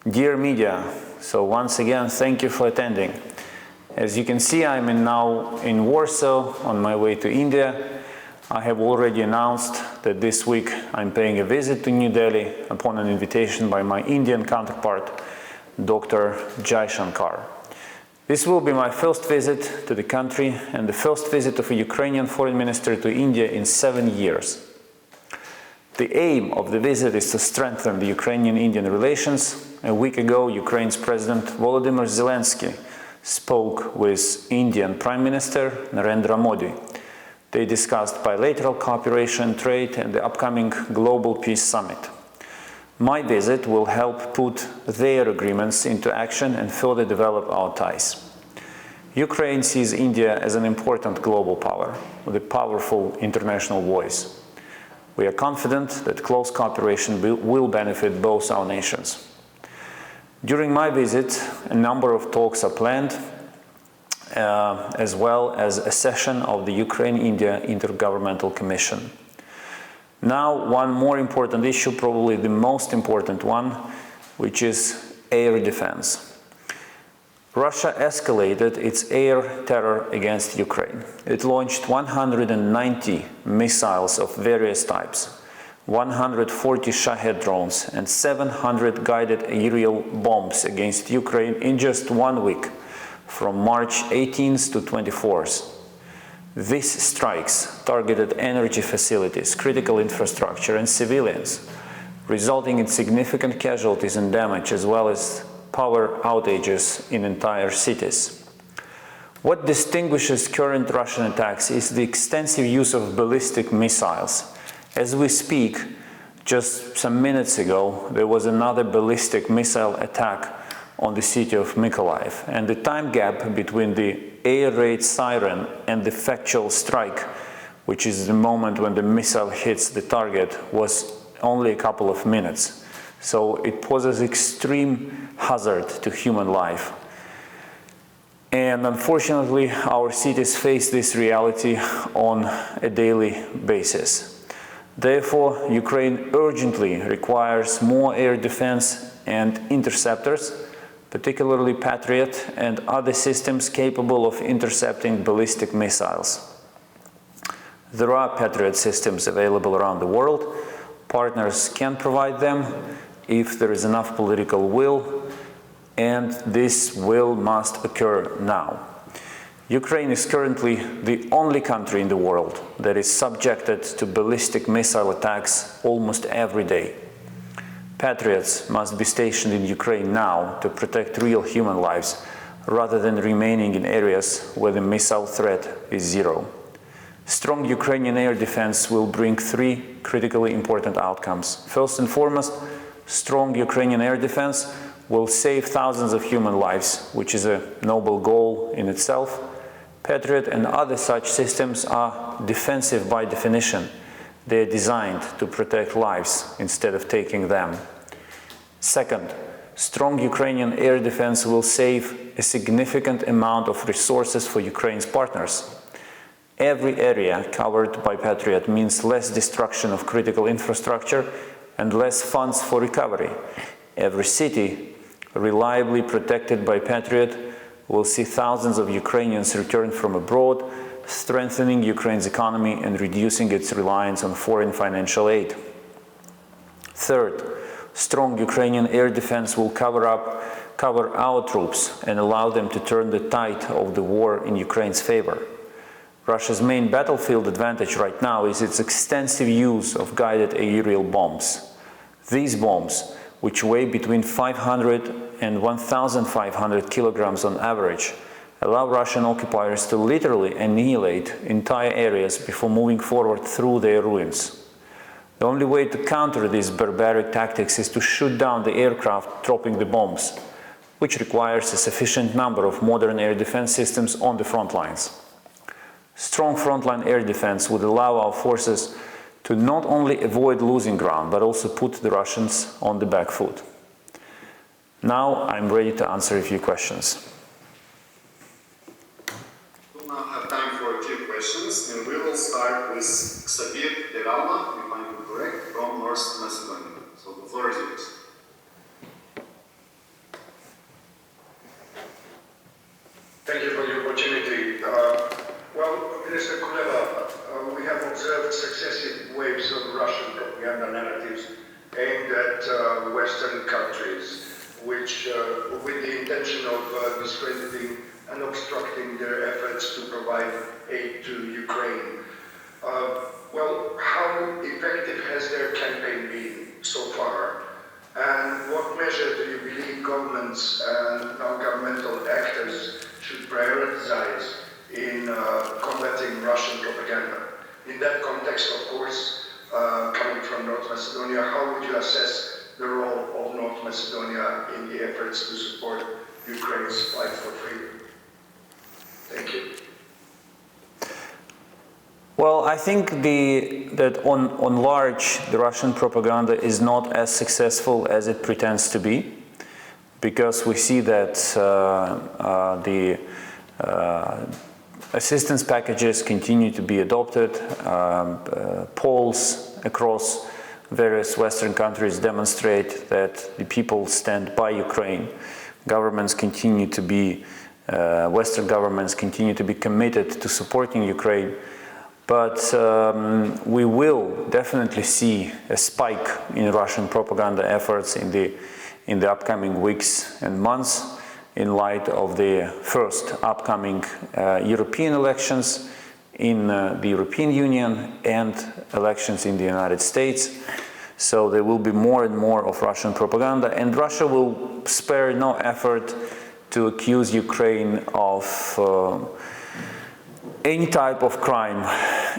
Dear media, so once again, thank you for attending. As you can see, I'm now in Warsaw on my way to India. I have already announced that this week I'm paying a visit to New Delhi upon an invitation by my Indian counterpart, Dr. Jaishankar. This will be my first visit to the country and the first visit of a Ukrainian foreign minister to India in 7 years. The aim of the visit is to strengthen the Ukrainian-Indian relations. A week ago, Ukraine's President Volodymyr Zelensky spoke with Indian Prime Minister Narendra Modi. They discussed bilateral cooperation, trade, and the upcoming Global Peace Summit. My visit will help put their agreements into action and further develop our ties. Ukraine sees India as an important global power with a powerful international voice. We are confident that close cooperation will benefit both our nations. During my visit, a number of talks are planned, as well as a session of the Ukraine-India Intergovernmental Commission. Now, one more important issue, probably the most important one, which is air defense. Russia escalated its air terror against Ukraine. It launched 190 missiles of various types, 140 Shahed drones, and 700 guided aerial bombs against Ukraine in just 1 week, from March 18th to 24th. These strikes targeted energy facilities, critical infrastructure, and civilians, resulting in significant casualties and damage, as well as power outages in entire cities. What distinguishes current Russian attacks is the extensive use of ballistic missiles. As we speak, just some minutes ago, there was another ballistic missile attack on the city of Mykolaiv, and the time gap between the air raid siren and the factual strike, which is the moment when the missile hits the target, was only a couple of minutes. So it poses extreme hazard to human life. And unfortunately, our cities face this reality on a daily basis. Therefore, Ukraine urgently requires more air defense and interceptors, particularly Patriot and other systems capable of intercepting ballistic missiles. There are Patriot systems available around the world. Partners can provide them if there is enough political will, and this will must occur now. Ukraine is currently the only country in the world that is subjected to ballistic missile attacks almost every day. Patriots must be stationed in Ukraine now to protect real human lives, rather than remaining in areas where the missile threat is zero. Strong Ukrainian air defense will bring 3 critically important outcomes. First and foremost, strong Ukrainian air defense will save thousands of human lives, which is a noble goal in itself. Patriot and other such systems are defensive by definition. They are designed to protect lives instead of taking them. Second, strong Ukrainian air defense will save a significant amount of resources for Ukraine's partners. Every area covered by Patriot means less destruction of critical infrastructure and less funds for recovery. Every city reliably protected by Patriot will see thousands of Ukrainians return from abroad, strengthening Ukraine's economy and reducing its reliance on foreign financial aid. Third, strong Ukrainian air defense will cover our troops and allow them to turn the tide of the war in Ukraine's favor. Russia's main battlefield advantage right now is its extensive use of guided aerial bombs. These bombs, which weigh between 500 and 1,500 kilograms on average, allow Russian occupiers to literally annihilate entire areas before moving forward through their ruins. The only way to counter these barbaric tactics is to shoot down the aircraft dropping the bombs, which requires a sufficient number of modern air defense systems on the front lines. Strong frontline air defense would allow our forces to not only avoid losing ground, but also put the Russians on the back foot. Now I'm ready to answer a few questions. We'll now have time for a few questions, and we will start with Xavier Deralma, if I'm correct, from North Macedonia. So the floor is yours. Thank you for the opportunity. Well, Minister Kuleba, we have observed successive waves of Russian propaganda narratives aimed at Western countries, which, with the intention of discrediting and obstructing their efforts to provide aid to Ukraine. Well, how effective has their campaign been so far? And what measure do you believe governments and non-governmental actors should prioritize in combating Russian propaganda? In that context, of course, coming from North Macedonia, how would you assess the role of North Macedonia in the efforts to support Ukraine's fight for freedom? Thank you. Well, I think that on large, the Russian propaganda is not as successful as it pretends to be, because we see that the assistance packages continue to be adopted. Polls across various Western countries demonstrate that the people stand by Ukraine. Governments continue to be, Western governments continue to be committed to supporting Ukraine. But we will definitely see a spike in Russian propaganda efforts in the upcoming weeks and months, in light of the first upcoming European elections in the European Union and elections in the United States. So there will be more and more of Russian propaganda, and Russia will spare no effort to accuse Ukraine of any type of crime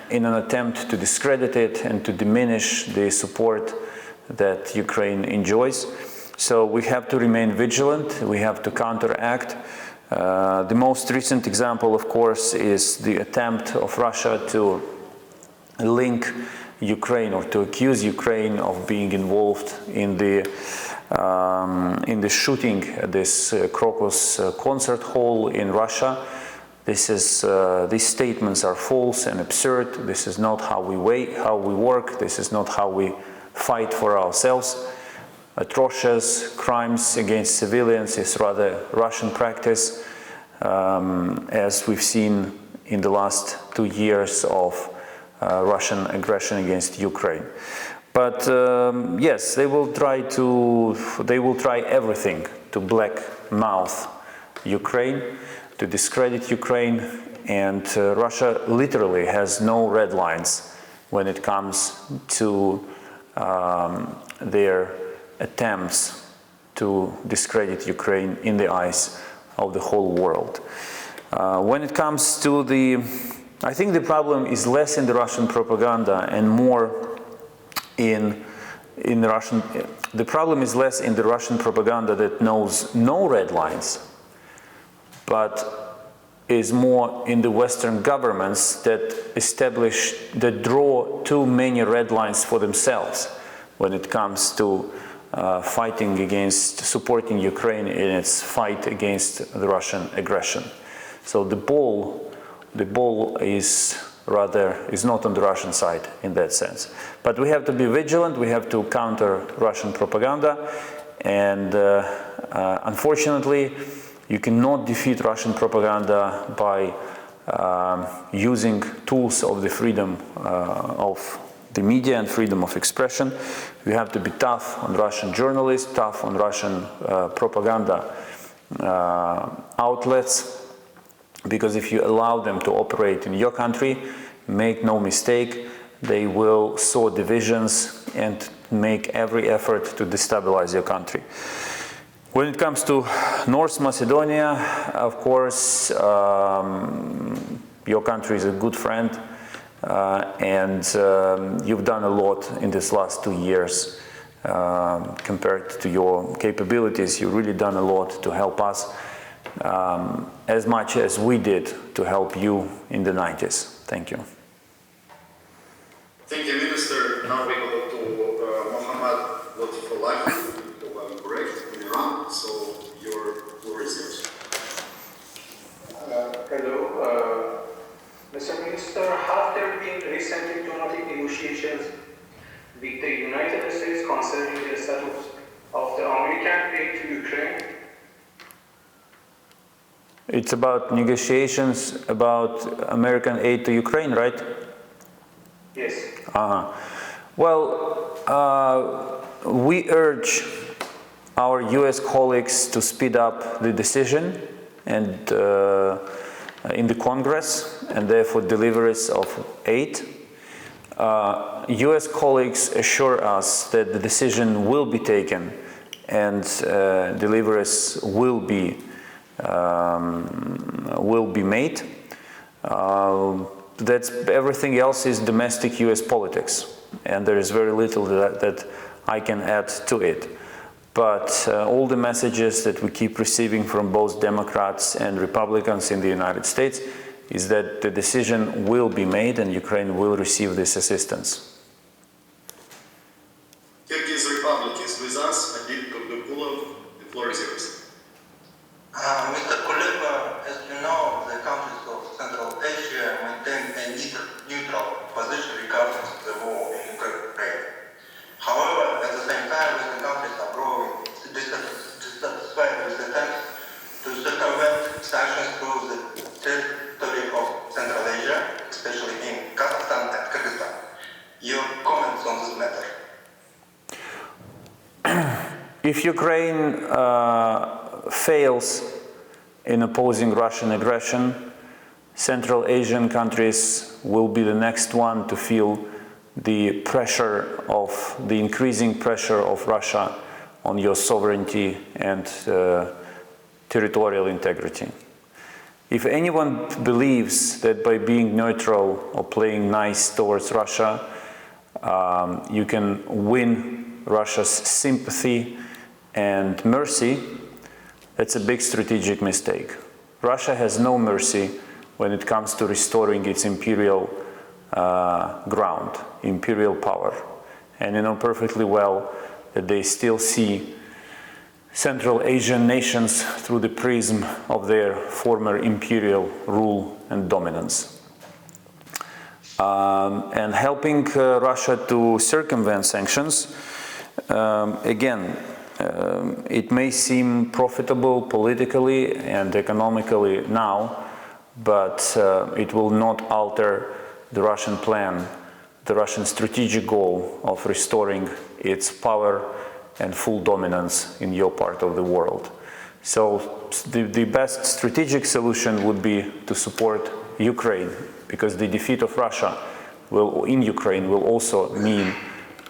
in an attempt to discredit it and to diminish the support that Ukraine enjoys. So we have to remain vigilant, we have to counteract. The most recent example, of course, is the attempt of Russia to link Ukraine, or to accuse Ukraine of being involved in the shooting at this Crocus concert hall in Russia. These statements are false and absurd. This is not how we work. This is not how we fight for ourselves. Atrocious crimes against civilians is rather Russian practice, as we've seen in the last 2 years of Russian aggression against Ukraine. But yes, they will try everything to blackmouth Ukraine, to discredit Ukraine, and Russia literally has no red lines when it comes to their attempts to discredit Ukraine in the eyes of the whole world. When it comes to I think the problem is less in the Russian propaganda and more in the Russian. The problem is less in the Russian propaganda that knows no red lines, but is more in the Western governments that draw too many red lines for themselves when it comes to supporting Ukraine in its fight against the Russian aggression. So the ball is not on the Russian side in that sense. But we have to be vigilant, we have to counter Russian propaganda, and unfortunately, you cannot defeat Russian propaganda by using tools of the freedom of the media and freedom of expression. You have to be tough on Russian journalists, tough on Russian propaganda outlets, because if you allow them to operate in your country, make no mistake, they will sow divisions and make every effort to destabilize your country. When it comes to North Macedonia, of course, your country is a good friend, and you've done a lot in these last 2 years compared to your capabilities. You've really done a lot to help us, as much as we did to help you in the 90s. Thank you. Thank you, Minister. Now we go to Mohammad Lotfulahi, if I'm correct, in Iran. So your floor is yours. Hello. Mr. Minister, have there been recent diplomatic negotiations with the United States concerning the status of the American aid to Ukraine? It's about negotiations about American aid to Ukraine, right? Yes. Well, we urge our US colleagues to speed up the decision and in the Congress, and therefore deliveries of aid. US colleagues assure us that the decision will be taken and deliveries will be made. That's everything else is domestic US politics, and there is very little that I can add to it. But all the messages that we keep receiving from both Democrats and Republicans in the United States is that the decision will be made and Ukraine will receive this assistance. Kyrgyz Republic is with us. Dmytro Kuleba, the floor is yours. Mr. Kuleba, as you know, the countries of Central Asia maintain a neutral position regarding the war in Ukraine. However, at the same time, Western countries are growing dissatisfied with attempts to circumvent sanctions through the territory of Central Asia, especially in Kazakhstan and Kyrgyzstan. Your comments on this matter? If Ukraine fails in opposing Russian aggression, Central Asian countries will be the next one to feel the pressure of the increasing pressure of Russia on your sovereignty and territorial integrity. If anyone believes that by being neutral or playing nice towards Russia, you can win Russia's sympathy and mercy, that's a big strategic mistake. Russia has no mercy when it comes to restoring its imperial ground, imperial power. And you know perfectly well that they still see Central Asian nations through the prism of their former imperial rule and dominance. And helping Russia to circumvent sanctions, again, it may seem profitable politically and economically now, but it will not alter the Russian plan, the Russian strategic goal of restoring its power and full dominance in your part of the world. So the best strategic solution would be to support Ukraine, because the defeat of Russia in Ukraine will also mean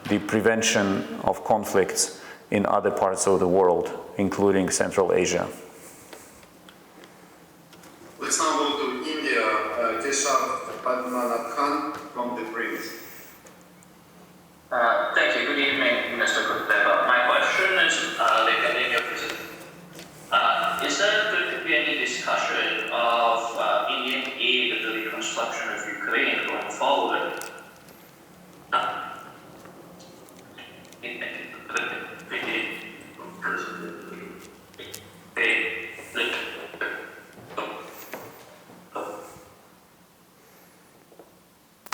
the prevention of conflicts in other parts of the world, including Central Asia. Let's now go to India. Khan from the Prince. Thank you. Good evening, Mr. Kuleba. My question is, is there going to be any discussion of Indian aid to the reconstruction of Ukraine going forward?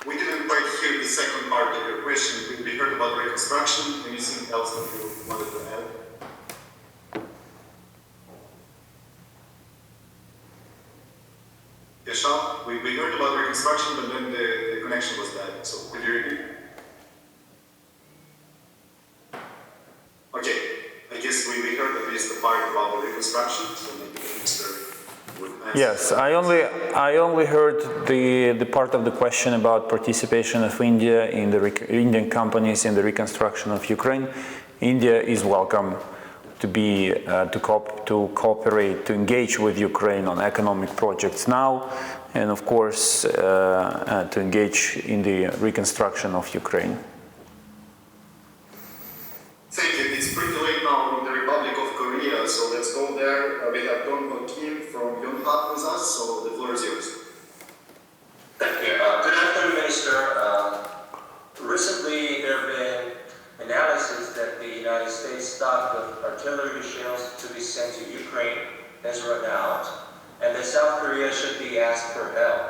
We didn't quite hear the second part of your question. We heard about reconstruction. Anything else that you wanted to add? Yashal, we heard about reconstruction, but then the connection was bad. So could you repeat? Okay, I guess we heard at least the part about the reconstruction, so maybe the minister would answer. Yes, I only heard the part of the question about participation of India in the Indian companies in the reconstruction of Ukraine. India is welcome to be to cooperate, to engage with Ukraine on economic projects now, and of course to engage in the reconstruction of Ukraine. Thank you. It's pretty late now in the Republic of Korea, so let's go there. We have Dong Kim from Yonhap with us, so the floor is yours. Thank you. Good afternoon, Minister. Recently, there have been analysis that the United States stock of artillery shells to be sent to Ukraine has run out, and that South Korea should be asked for help.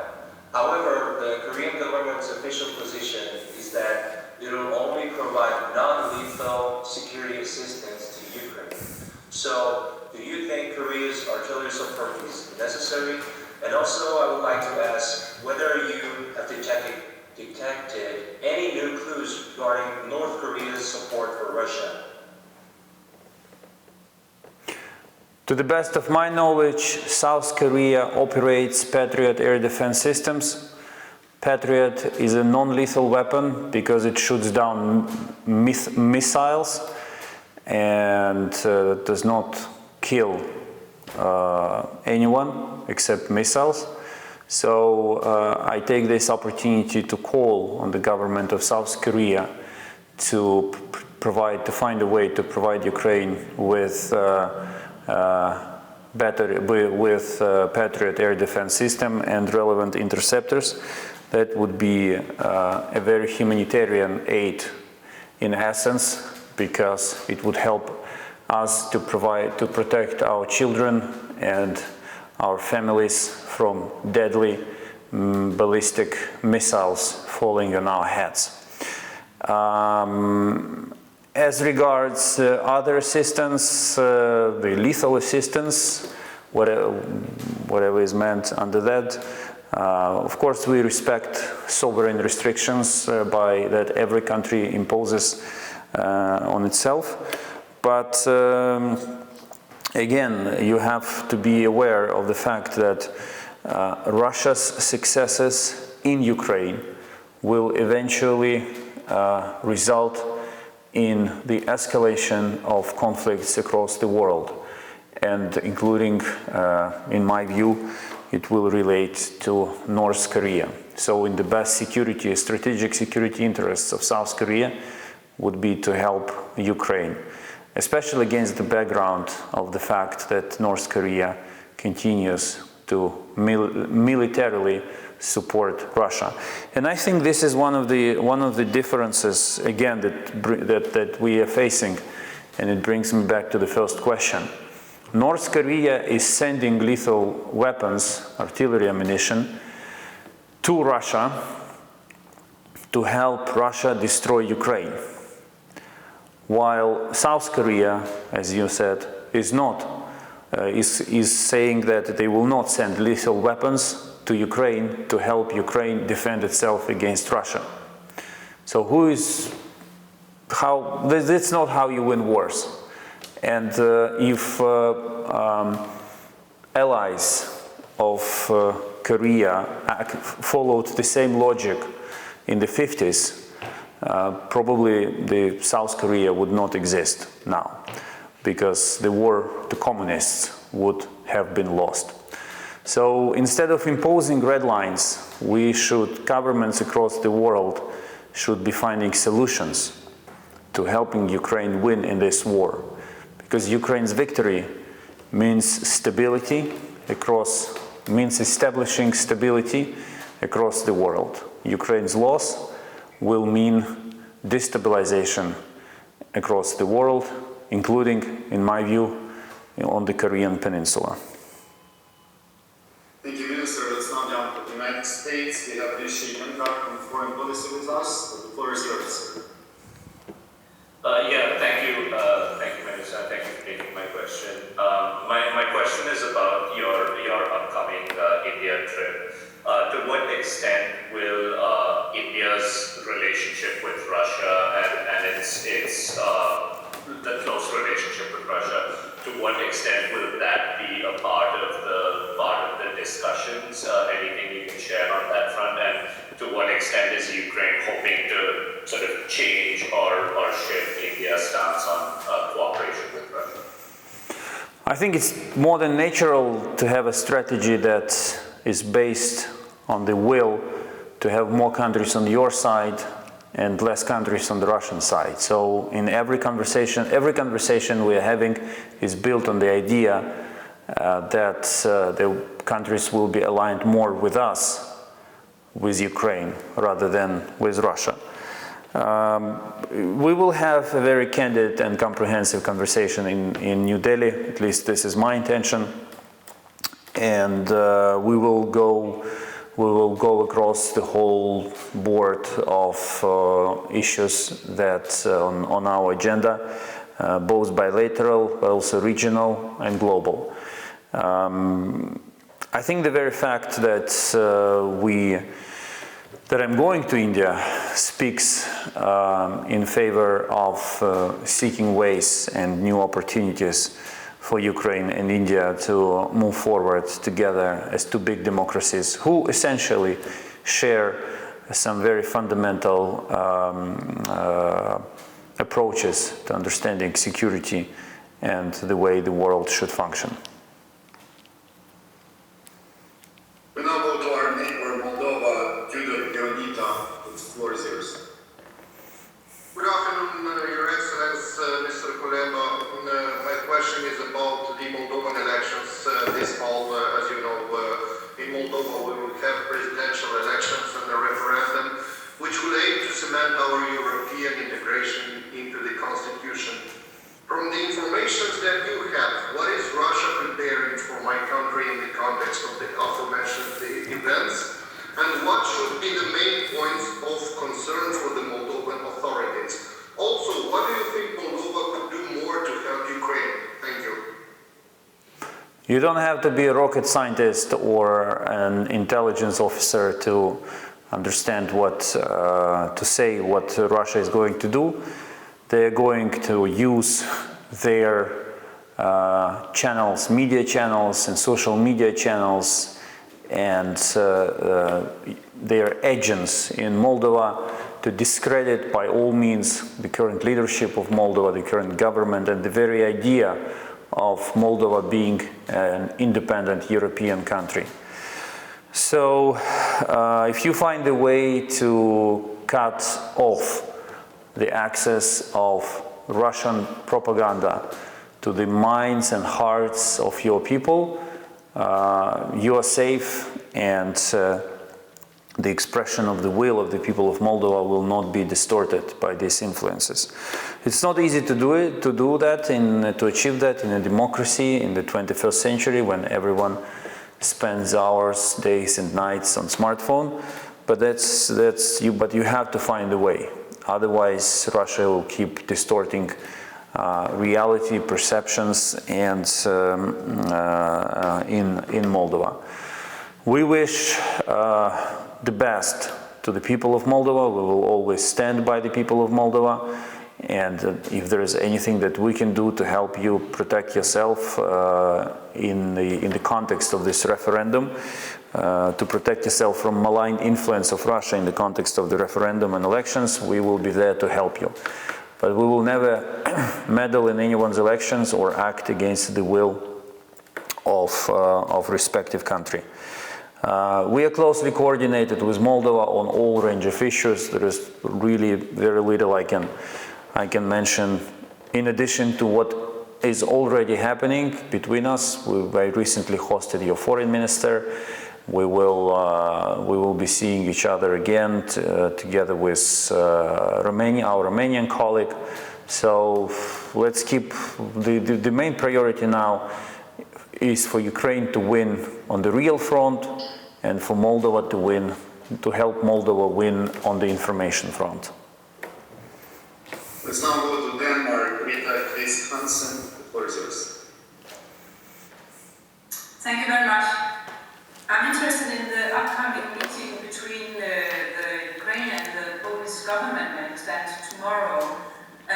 However, the Korean government's official position is that it will only provide non-lethal security assistance to Ukraine. So, do you think Korea's artillery support is necessary? And also, I would like to ask whether you have detected any new clues regarding North Korea's support for Russia. To the best of my knowledge, South Korea operates Patriot air defense systems. Patriot is a non-lethal weapon because it shoots down missiles and does not kill anyone except missiles. So I take this opportunity to call on the government of South Korea to find a way to provide Ukraine with Patriot air defense system and relevant interceptors. That would be a very humanitarian aid in essence, because it would help us to protect our children and our families from deadly ballistic missiles falling on our heads. As regards other assistance, the lethal assistance, whatever is meant under that, of course we respect sovereign restrictions that every country imposes on itself, but again, you have to be aware of the fact that Russia's successes in Ukraine will eventually result in the escalation of conflicts across the world, and including, in my view, it will relate to North Korea. So in the best strategic security interests of South Korea would be to help Ukraine, especially against the background of the fact that North Korea continues to militarily support Russia. And I think this is one of the differences, again, that we are facing, and it brings me back to the first question. North Korea is sending lethal weapons, artillery ammunition, to Russia to help Russia destroy Ukraine, while South Korea, as you said, is saying that they will not send lethal weapons to Ukraine to help Ukraine defend itself against Russia. So that's not how you win wars. And if allies of Korea followed the same logic in the 50s, probably the South Korea would not exist now, because the war to communists would have been lost. So instead of imposing red lines, governments across the world should be finding solutions to helping Ukraine win in this war. Because Ukraine's victory means establishing stability across the world. Ukraine's loss will mean destabilization across the world, including, in my view, on the Korean Peninsula. Thank you, Minister. Let's now jump to the United States. We have Rishi Yankar from Foreign Policy with us. The floor is yours. Thank you, Minister. Thank you for taking my question. My question is about your upcoming India trip. To what extent will India's relationship with Russia and its the close relationship with Russia, to what extent will that be a part of the discussions? Anything you can share on that front, and to what extent is Ukraine hoping to sort of change or shift India's stance on cooperation with Russia? I think it's more than natural to have a strategy that is based on the will to have more countries on your side and less countries on the Russian side. So in every conversation we are having is built on the idea that the countries will be aligned more with us, with Ukraine, rather than with Russia. We will have a very candid and comprehensive conversation in New Delhi, at least this is my intention, and we will go across the whole board of issues that on our agenda. both bilateral, but also regional and global. I think the very fact that I'm going to India speaks in favor of seeking ways and new opportunities for Ukraine and India to move forward together as two big democracies who essentially share some very fundamental approaches to understanding security and the way the world should function. We now go to our neighbor Moldova. Dmytro, the floor is yours. Good afternoon, Your Excellency, Mr. Kuleba. My question is about the Moldovan elections this fall. As you know, in Moldova we will have presidential elections and a referendum which will aim to cement our European integration into the constitution. From the information that you have, what is Russia preparing for my country in the context of the aforementioned events? And what should be the main points of concern for the Moldovan authorities? Also, what do you think Moldova could do more to help Ukraine? Thank you. You don't have to be a rocket scientist or an intelligence officer to understand what to say what Russia is going to do. They're going to use their channels, media channels and social media channels and their agents in Moldova to discredit by all means the current leadership of Moldova, the current government, and the very idea of Moldova being an independent European country. So if you find a way to cut off the access of Russian propaganda to the minds and hearts of your people, you are safe, and the expression of the will of the people of Moldova will not be distorted by these influences. It's not easy to do that, to achieve that in a democracy in the 21st century when everyone spends hours, days and nights on smartphone, but but you have to find a way. Otherwise, Russia will keep distorting reality, perceptions, and in Moldova. We wish the best to the people of Moldova. We will always stand by the people of Moldova. And if there is anything that we can do to help you protect yourself in the context of this referendum, to protect yourself from malign influence of Russia in the context of the referendum and elections, we will be there to help you. But we will never meddle in anyone's elections or act against the will of respective country. We are closely coordinated with Moldova on all range of issues. There is really very little I can mention in addition to what is already happening between us. I recently hosted your foreign minister. We will be seeing each other again together with our Romanian colleague. So let's keep the main priority now is for Ukraine to win on the real front and for Moldova to help Moldova win on the information front. Let's now go to Denmark. Rita Hansen, the floor is yours. Thank you very much. I'm interested in the upcoming meeting between the Ukraine and the Polish government. I understand tomorrow, a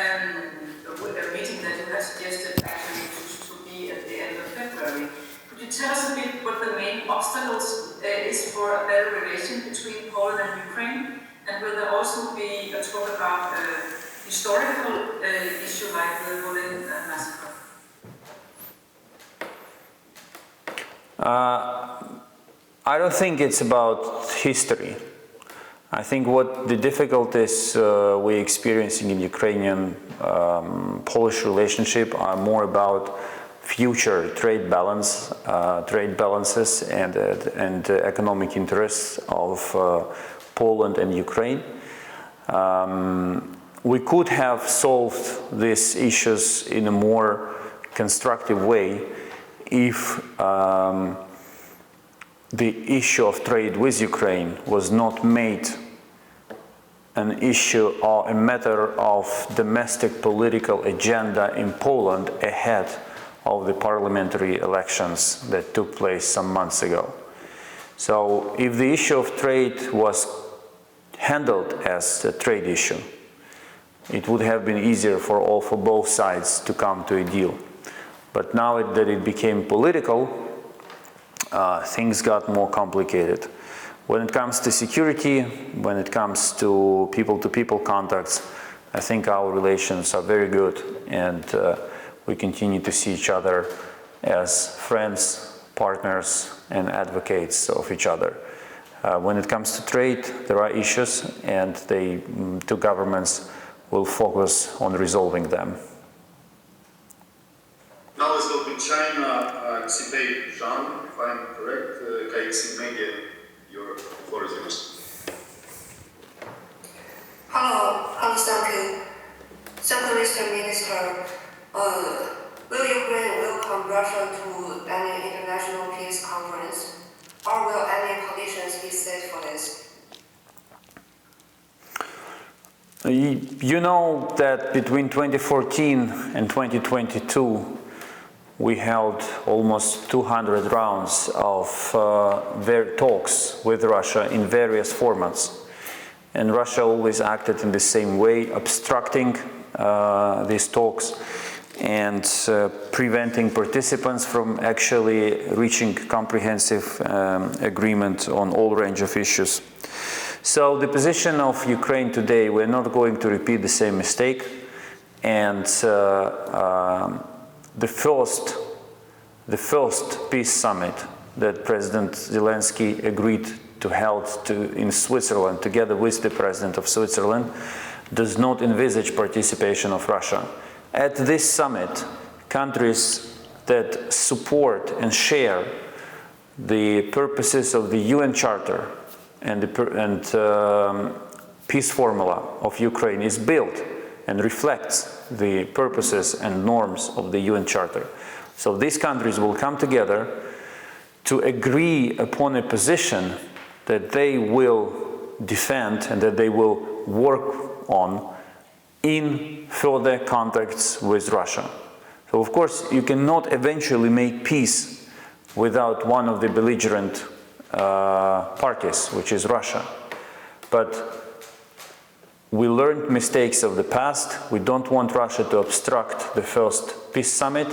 meeting that you have suggested actually to be at the end of February. Could you tell us a bit what the main obstacles is for a better relation between Poland and Ukraine? And will there also be a talk about historical issue like the Volyn massacre? I don't think it's about history. I think what the difficulties we're experiencing in Ukrainian-Polish relationship are more about future trade balances and economic interests of Poland and Ukraine. We could have solved these issues in a more constructive way if the issue of trade with Ukraine was not made an issue or a matter of domestic political agenda in Poland ahead of the parliamentary elections that took place some months ago. So if the issue of trade was handled as a trade issue, it would have been easier for both sides to come to a deal. But now that it became political, things got more complicated. When it comes to security, when it comes to people-to-people contacts, I think our relations are very good, and we continue to see each other as friends, partners, and advocates of each other. When it comes to trade, there are issues, and the two governments will focus on resolving them. Now let's go to China. Xipei Zhang, if I'm correct, KXC Media, your floor is yours. Hello, thank you. Thank you, Mr. Minister. Will Ukraine welcome Russia to any international peace conference, or will any conditions be set for this? You know that between 2014 and 2022, we held almost 200 rounds of talks with Russia in various formats. And Russia always acted in the same way, obstructing these talks and preventing participants from actually reaching comprehensive agreement on all range of issues. So the position of Ukraine today, we're not going to repeat the same mistake, and the first peace summit that President Zelensky agreed to hold in Switzerland, together with the President of Switzerland, does not envisage participation of Russia. At this summit, countries that support and share the purposes of the UN Charter and the peace formula of Ukraine is built and reflects the purposes and norms of the UN Charter. So these countries will come together to agree upon a position that they will defend and that they will work on in further contacts with Russia. So of course you cannot eventually make peace without one of the belligerent parties, which is Russia. But we learned mistakes of the past. We don't want Russia to obstruct the first peace summit,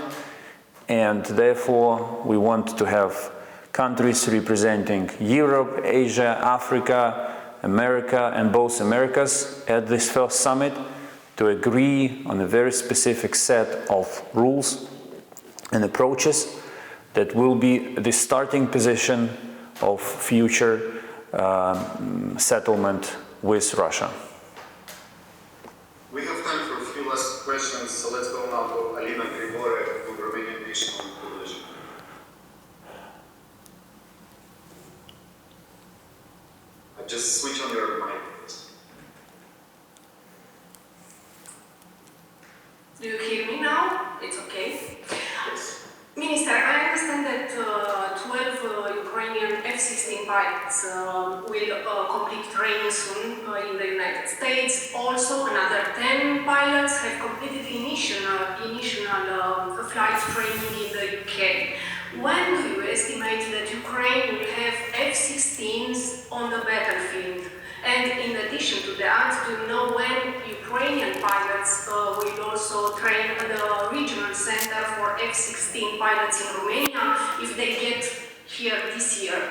and therefore we want to have countries representing Europe, Asia, Africa, America, and both Americas at this first summit to agree on a very specific set of rules and approaches that will be the starting position of future settlement with Russia. We have time for a few last questions, so let's go now to Alina Grigore from Romanian National Television. Just switch on your mic, please. Do you hear me now? It's okay. Yes. Minister, I understand that 12 Ukrainian F-16 pilots will complete training soon in the United States. Also, another 10 pilots have completed initial flight training in the UK. When do you estimate that Ukraine will have F-16s on the battlefield? And in addition to that, do you know when Ukrainian pilots will also train at the regional center for F-16 pilots in Romania, if they get here this year?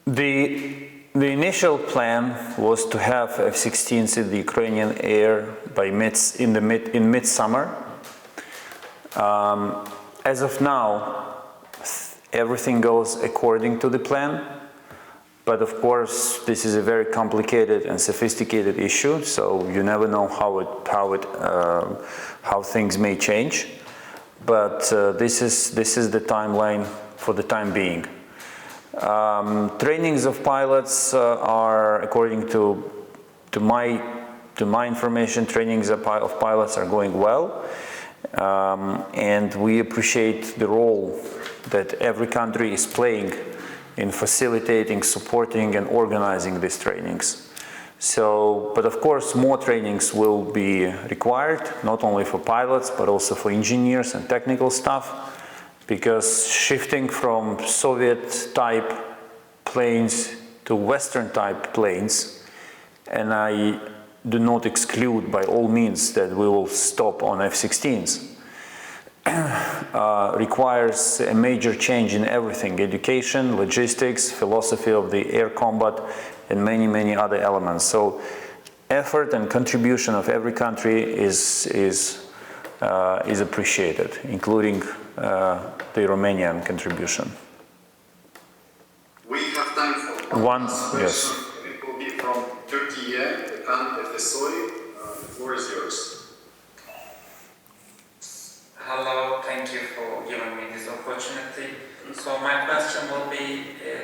The initial plan was to have F-16s in the Ukrainian air in midsummer. As of now, everything goes according to the plan. But of course, this is a very complicated and sophisticated issue, so you never know how things may change. But this is the timeline for the time being. Trainings of pilots are, according to my information, trainings of pilots are going well, and we appreciate the role that every country is playing in facilitating, supporting, and organizing these trainings. So, but of course, more trainings will be required, not only for pilots, but also for engineers and technical staff, because shifting from Soviet-type planes to Western-type planes, and I do not exclude by all means that we will stop on F-16s, requires a major change in everything: education, logistics, philosophy of the air combat, and many, many other elements. So effort and contribution of every country is appreciated, including the Romanian contribution. We have time for one last question. Yes. It will be from Turkey, the floor is yours. Hello, thank you for giving me this opportunity. So my question will be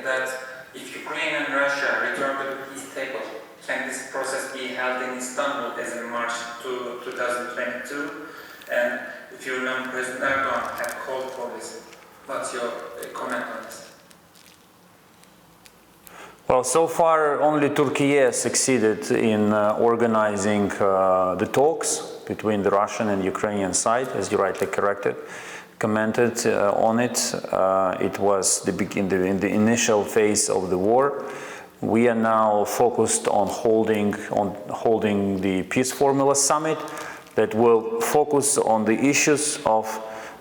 that if Ukraine and Russia return to the peace table, can this process be held in Istanbul as in March 2022? And if you remember, President Erdogan had called for this. What's your comment on this? Well, so far only Turkey succeeded in organizing the talks between the Russian and Ukrainian side, as you rightly commented on it. It was in the initial phase of the war. We are now focused on holding the Peace Formula Summit that will focus on the issues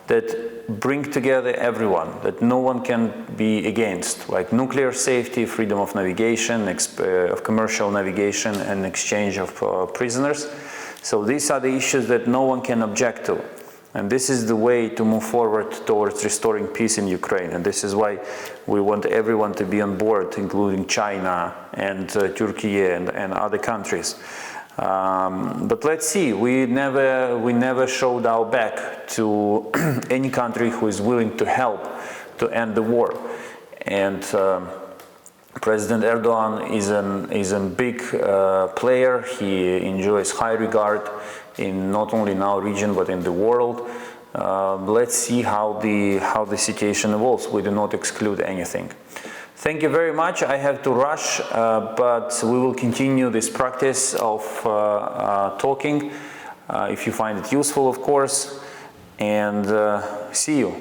that bring together everyone, that no one can be against, like nuclear safety, freedom of navigation, of commercial navigation, and exchange of prisoners. So these are the issues that no one can object to. And this is the way to move forward towards restoring peace in Ukraine. And this is why we want everyone to be on board, including China and Turkey and other countries. But let's see, we never showed our back to any country who is willing to help to end the war. And President Erdogan is a big player. He enjoys high regard in not only in our region but in the world. Let's see how the situation evolves. We do not exclude anything. Thank you very much. I have to rush, but we will continue this practice of talking if you find it useful, of course, and see you.